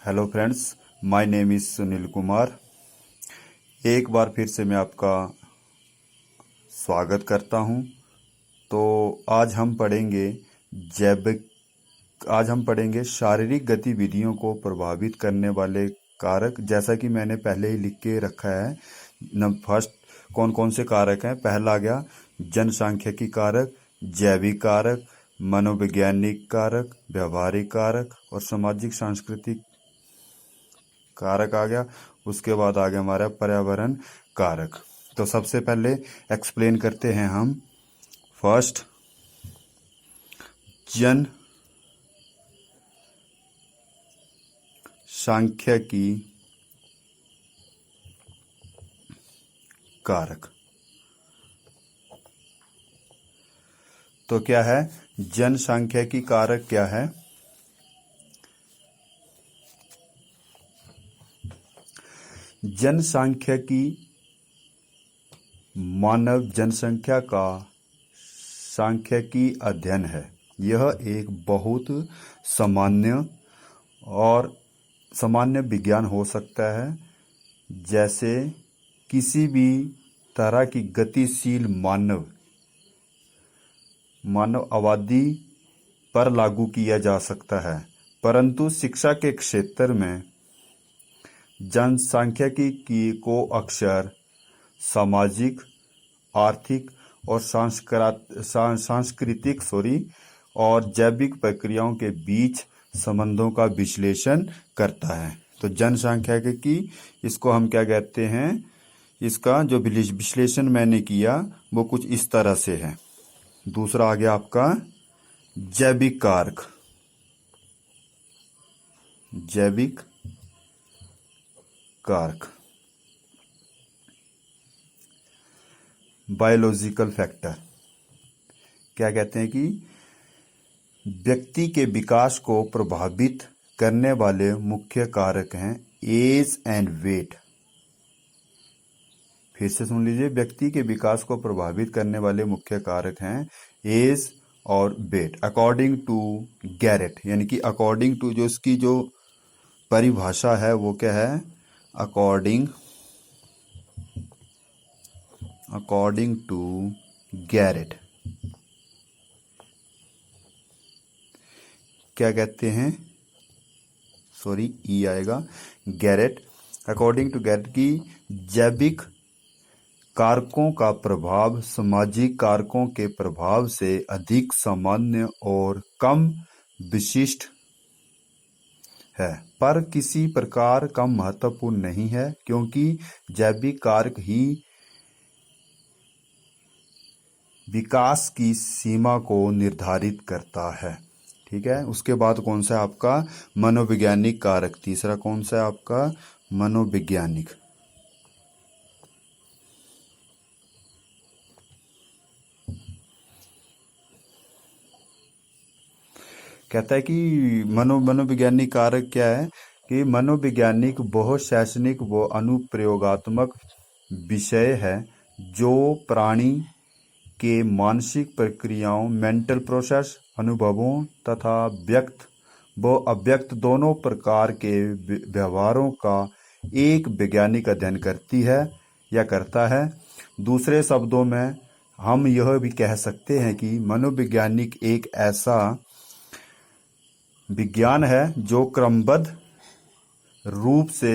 Hello friends, my name is Sunil Kumar. एक बार फिर से मैं आपका स्वागत करता हूं। तो आज हम पढ़ेंगे जैविक आज हम पढ़ेंगे शारीरिक गतिविधियों को प्रभावित करने वाले कारक। जैसा कि मैंने पहले ही लिख के रखा है फर्स्ट कौन कौन से कारक हैं। पहला आ गया जनसांख्यिकी कारक, जैविक कारक, मनोवैज्ञानिक कारक, व्यवहारिक कारक और सामाजिक सांस्कृतिक कारक आ गया। उसके बाद आ गया हमारा पर्यावरण कारक। तो सबसे पहले एक्सप्लेन करते हैं हम। फर्स्ट, जन सांख्यिकी कारक। तो क्या है जनसांख्यिकी कारक? क्या है? जनसांख्यिकी मानव जनसंख्या का सांख्यिकी अध्ययन है। यह एक बहुत सामान्य विज्ञान हो सकता है, जैसे किसी भी तरह की गतिशील मानव आबादी पर लागू किया जा सकता है। परंतु शिक्षा के क्षेत्र में जनसांख्यिकी को अक्सर सामाजिक, आर्थिक और सांस्कृतिक और जैविक प्रक्रियाओं के बीच संबंधों का विश्लेषण करता है। तो जनसांख्यिकी, इसको हम क्या कहते हैं? इसका जो विश्लेषण मैंने किया वो कुछ इस तरह से है। दूसरा आ गया आपका जैविक कारक। जैविक कारक, बायोलॉजिकल फैक्टर। क्या कहते हैं कि व्यक्ति के विकास को प्रभावित करने वाले मुख्य कारक हैं एज एंड वेट। फिर से सुन लीजिए, व्यक्ति के विकास को प्रभावित करने वाले मुख्य कारक हैं एज और वेट, अकॉर्डिंग टू गैरेट। यानी कि अकॉर्डिंग टू जो इसकी जो परिभाषा है वो क्या है? According to Garrett. क्या कहते हैं? सॉरी, ई आएगा, गैरेट। अकॉर्डिंग टू गैरेट की जैविक कारकों का प्रभाव सामाजिक कारकों के प्रभाव से अधिक सामान्य और कम विशिष्ट है, पर किसी प्रकार कम महत्वपूर्ण नहीं है, क्योंकि जैविक कारक ही विकास की सीमा को निर्धारित करता है। ठीक है। उसके बाद कौन सा है आपका? मनोवैज्ञानिक कारक। तीसरा कौन सा है आपका? मनोवैज्ञानिक। कहता है कि मनोवैज्ञानिक कारक क्या है कि मनोवैज्ञानिक बहुत शैक्षणिक व अनुप्रयोगात्मक विषय है जो प्राणी के मानसिक प्रक्रियाओं, मेंटल प्रोसेस, अनुभवों तथा व्यक्त व अव्यक्त दोनों प्रकार के व्यवहारों का एक वैज्ञानिक अध्ययन करती है या करता है। दूसरे शब्दों में हम यह भी कह सकते हैं कि मनोवैज्ञानिक एक ऐसा विज्ञान है जो क्रमबद्ध रूप से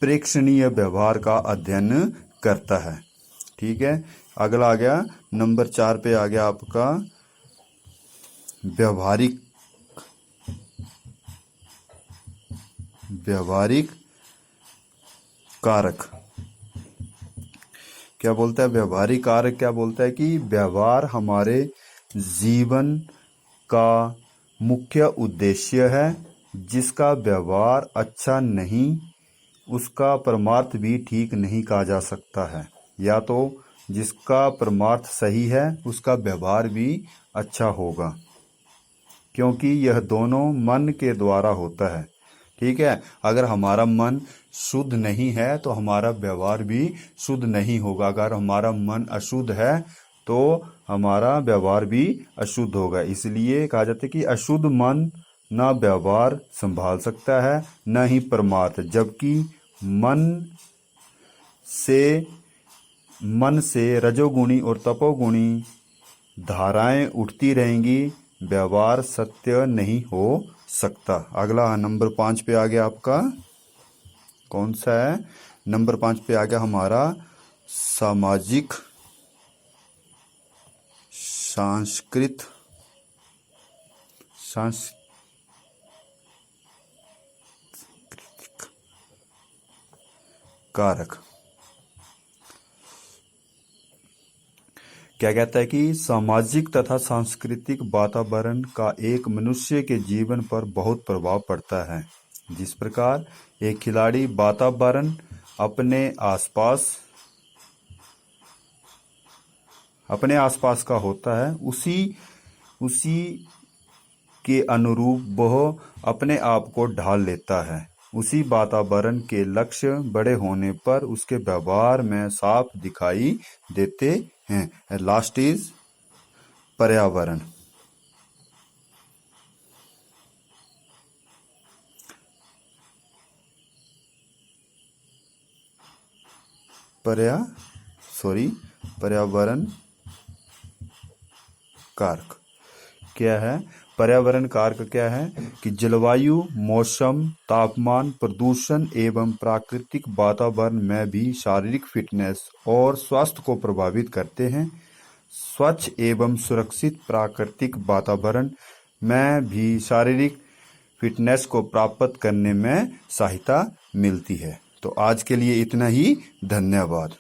प्रेक्षणीय व्यवहार का अध्ययन करता है। ठीक है। अगला आ गया नंबर 4 पे आ गया आपका व्यवहारिक कारक। क्या बोलता है व्यवहारिक कारक? क्या बोलता है कि व्यवहार हमारे जीवन का मुख्य उद्देश्य है। जिसका व्यवहार अच्छा नहीं, उसका परमार्थ भी ठीक नहीं कहा जा सकता है। या तो जिसका परमार्थ सही है उसका व्यवहार भी अच्छा होगा, क्योंकि यह दोनों मन के द्वारा होता है। ठीक है। अगर हमारा मन शुद्ध नहीं है तो हमारा व्यवहार भी शुद्ध नहीं होगा। अगर हमारा मन अशुद्ध है तो हमारा व्यवहार भी अशुद्ध होगा। इसलिए कहा जाता है कि अशुद्ध मन न व्यवहार संभाल सकता है, न ही परमार्थ। जबकि मन से रजोगुणी और तपोगुणी धाराएं उठती रहेंगी, व्यवहार सत्य नहीं हो सकता। अगला नंबर 5 पे आ गया आपका, कौन सा है? नंबर 5 पे आ गया हमारा सामाजिक सांस्कृतिक कारक। क्या कहता है कि सामाजिक तथा सांस्कृतिक वातावरण का एक मनुष्य के जीवन पर बहुत प्रभाव पड़ता है। जिस प्रकार एक खिलाड़ी वातावरण अपने आसपास का होता है, उसी के अनुरूप वह अपने आप को ढाल लेता है। उसी वातावरण के लक्ष्य बड़े होने पर उसके व्यवहार में साफ दिखाई देते हैं। लास्ट इज पर्यावरण। पर्यावरण कारक क्या है? पर्यावरण कारक क्या है कि जलवायु, मौसम, तापमान, प्रदूषण एवं प्राकृतिक वातावरण में भी शारीरिक फिटनेस और स्वास्थ्य को प्रभावित करते हैं। स्वच्छ एवं सुरक्षित प्राकृतिक वातावरण में भी शारीरिक फिटनेस को प्राप्त करने में सहायता मिलती है। तो आज के लिए इतना ही। धन्यवाद।